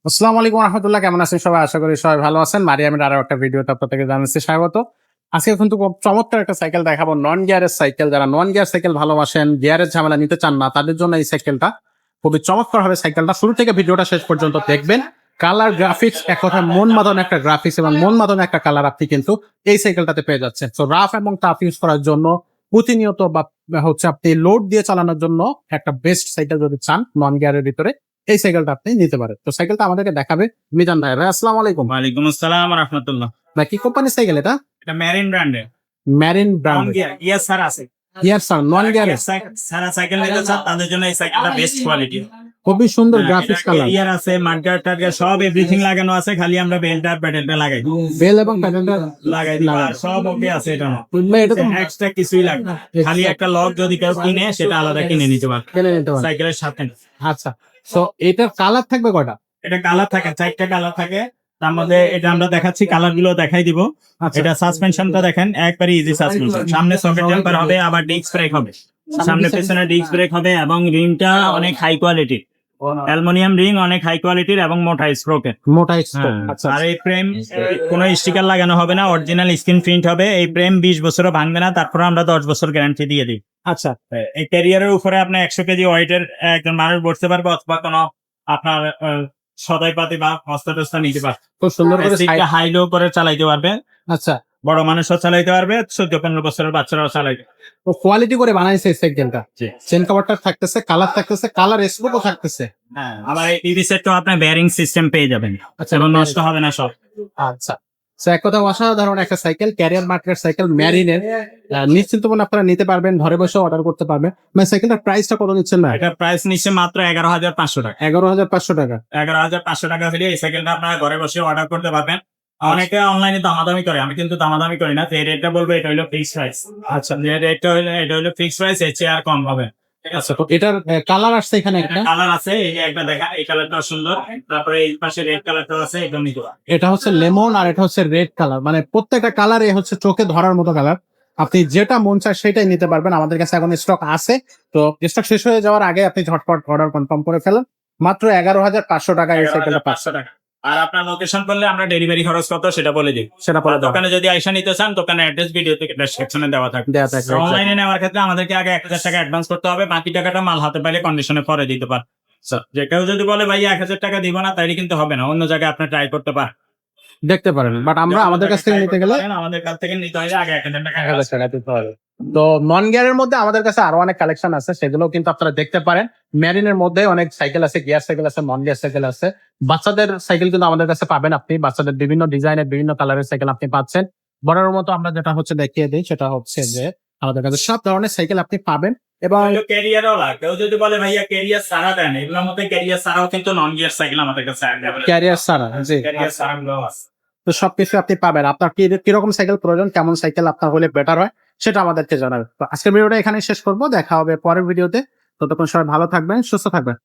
আসসালামু আলাইকুম রহমতুল্লাহ, কেমন আছেন সবাই? আশা করি সবাই ভালো আছেন। মারিয়ামের আরো একটা ভিডিওতে আপনাদেরকে জানাচ্ছি স্বাগত। আজকে কিন্তু খুব চমৎকার একটা সাইকেল দেখাবো, নন গিয়ারের সাইকেল। যারা নন গিয়ার সাইকেল ভালোবাসেন, গিয়ারের ঝামেলা নিতে চান না, তাদের জন্য এই সাইকেলটা খুবই চমৎকার হবে। সাইকেলটা শুরু থেকে ভিডিওটা শেষ পর্যন্ত দেখবেন। কালার গ্রাফিক্স, এক কথায় মন মাতানো একটা গ্রাফিক্স এবং মন মাতানো একটা কালার আপনি কিন্তু এই সাইকেলটাতে পেয়ে যাচ্ছেন। তো রাফ এবং টাফ ইউজ করার জন্য, প্রতিনিয়ত বা হচ্ছে আপনি লোড দিয়ে চালানোর জন্য একটা বেস্ট সাইকেল যদি চান নন গিয়ারের ভিতরে, এই সাইকেলটা আপনি নিতে পারেন। তো সাইকেলটা আমাদেরকে দেখাবে মিজান ভাই। ভাই আসসালামু আলাইকুম। ওয়ালাইকুম আসসালাম রাহমাতুল্লাহ। ভাই কি কোম্পানির সাইকেল এটা? এটা মেরিন ব্র্যান্ডের ম্যারিন নন ব্র্যান্ড। গিয়ার ইয়ার স্যার আছে। ইয়ার স্যার নন গিয়ারের সারা সাইকেল নিতে চান তাদের জন্য এই সাইকেলটা বেস্ট কোয়ালিটি। খুবই সুন্দর গ্রাফিক্স কালার। ইয়ার আছে, মাডগার্ড টাডগার্ড সব এভরিথিং লাগানো আছে, খালি আমরা বেল্ট আর প্যাডেলটা লাগাই বেল এবং প্যাডেলটা লাগাই দিই আর সব ওকে আছে। এটা না ভাই, এটা তো এক্সট্রা কিছুই লাগে না, খালি একটা লক যদি কেউ কিনে সেটা আলাদা কিনে নিতে পারে কিনে নিতে পারেন। সাইকেলের সাথে। আচ্ছা, তো এটার কালার থাকবে কয়টা? এটা কালার থাকে, 4টা কালার থাকে। তার মধ্যে এটা আমরা দেখাচ্ছি, কালার গুলো দেখাই দিব। আচ্ছা, এটা সাসপেনশনটা দেখেন, একবারে ইজি সাসপেনশন। সামনে সকেট জাম্পার হবে, আবার ডিস্ক ব্রেক হবে, সামনে পেছনে ডিস্ক ব্রেক হবে, এবং রিংটা অনেক হাই কোয়ালিটির অ্যালুমিনিয়াম রিং, অনেক হাই কোয়ালিটির এবং মোটা স্প্রোকের। মোটা স্টোন। আচ্ছা, আর এই ফ্রেম কোনো স্টিকার লাগানো হবে না, অরিজিনাল স্ক্রিন প্রিন্ট হবে। এই ফ্রেম 20 বছরও ভাঙবে না, তারপরে আমরা 10 বছর গ্যারান্টি দিয়ে দিই। আচ্ছা, এই ক্যারিয়ারের উপরে আপনার 100 কেজি ওয়েটের একজন মানুষ বসতে পারবে, অথবা কোনো আপনার সদাই পাতি বা বস্তা টস্তা নিতে পারবে। খুব সুন্দর করে হাই লো করে চালাইতে পারবে, আচ্ছা, বড় মানুষও চালাইতে পারবে, 14-15 বছরের বাচ্চারাও চালাইতে পারবে। তো কোয়ালিটি করে বানাইছে এই সাইকেলটা। জি। চেন কভারটা থাকতেছে, কালার থাকতেছে, কালার স্পোকও থাকতেছে। হ্যাঁ, আবার এই টিভি সেটটাও আপনার বেয়ারিং সিস্টেম পেয়ে যাবেন, আচ্ছা, এবং নষ্ট হবে না সব। আচ্ছা, তো এক কথা অসাধারণ একটা সাইকেল, ক্যারিয়ার মার্কেট সাইকেল ম্যারিনের। নিশ্চিন্ত মনে আপনারা নিতে পারবেন, ঘরে বসে অর্ডার করতে পারবেন। মানে সাইকেলটার প্রাইসটা কত নিচ্ছেন না? এটা প্রাইস নিচ্ছে মাত্র 11,500 টাকা। 11,500 টাকা। 11,500 টাকা হলে এই সাইকেলটা আপনারা ঘরে বসে অর্ডার করতে পারবেন। অনেকে অনলাইনে দামাদামি করে, আমি কিন্তু দামাদামি করি না। যে রেটটা বলবো এটা হলো ফিক্স প্রাইস। আচ্ছা, যে রেটটা হলো এটা হলো ফিক্স প্রাইস, এর চেয়ে আর কম হবে। ঠিক আছে, আচ্ছা, তো এটার কালার আসছে এখানে একটা। কালার আছে, এই যে একটা দেখা, এই কালারটা সুন্দর। তারপরে এই পাশে রেড কালারটা আছে, একদম নিতে পারেন। এটা হচ্ছে লেমন আর এটা হচ্ছে রেড কালার। মানে প্রত্যেকটা কালার হচ্ছে চোখে ধরার মতো কালার। আপনি যেটা মন চায় সেটাই নিতে পারবেন। আমাদের কাছে এখন স্টক আছে, তো স্টক শেষ হয়ে যাওয়ার আগে আপনি ঝটপট অর্ডার কনফার্ম করে ফেলেন। মাত্র 11,500 টাকা এই সাইকেলটা পাচ্ছেন। 11,500 টাকা। আর আপনার লোকেশন করলে আমরা ডেলিভারি খরচ কত সেটা বলে দিই। সেটা পরে দোকানে যদি আইসা নিতে চান, দোকানের অ্যাড্রেস ভিডিওতে ডেসক্রিপশনে দেওয়া থাকবে। দেয়া থাকবে। অনলাইনে নেওয়ার ক্ষেত্রে আমাদেরকে আগে 1,000 টাকা অ্যাডভান্স করতে হবে, বাকি টাকাটা মাল হাতে পাইলে কন্ডিশনে পরে দিতে পার। যে কেউ যদি বলে ভাই 1,000 টাকা দিব না, তাইলে কিন্তু হবে না, অন্য জায়গায় আপনি ট্রাই করতে পারেন, দেখতে পারেন। বাট আমরা আমাদের কাছ থেকে নিতে গেলে আমাদের কাছ থেকে নিতে হলে আগে 1,000 টাকা 1,000 টাকা দিতে হবে। তো নন গিয়ারের মধ্যে আমাদের কাছে আরো অনেক কালেকশন আছে, সেগুলো কিন্তু আপনারা দেখতে পারেন। ম্যারিনের মধ্যে অনেক সাইকেল আছে, গিয়ার সাইকেল আছে, নন গিয়ার সাইকেল আছে। বাচ্চাদের সাইকেল কিন্তু আমাদের কাছে পাবেন আপনি। বাচ্চাদের বিভিন্ন ডিজাইনের, বিভিন্ন কালারের সাইকেল আপনি পাচ্ছেন। বড়ের মতো আমরা যেটা হচ্ছে দেখিয়ে দিই, সেটা হচ্ছে যে আমাদের কাছে সব ধরনের সাইকেল আপনি পাবেন। এবং ক্যারিয়ারও লাগে, কেউ যদি বলে ভাইয়া ক্যারিয়ার সারা দেন, এগুলোর মধ্যে ক্যারিয়ার সারাও কিন্তু নন গিয়ার সাইকেল আমাদের কাছে ক্যারিয়ার সারা, জি, ক্যারিয়ার সারা গুলো আছে। তো সবকিছু আপনি পাবেন। আপনার কিরকম সাইকেল প্রয়োজন, কেমন সাইকেল আপনার হলে বেটার হয়, সেটা আমাদেরকে জানাবেন। তো আজকের ভিডিওটা এখানে শেষ করবো, দেখা হবে পরের ভিডিওতে। ততক্ষণ সবাই ভালো থাকবেন, সুস্থ থাকবেন।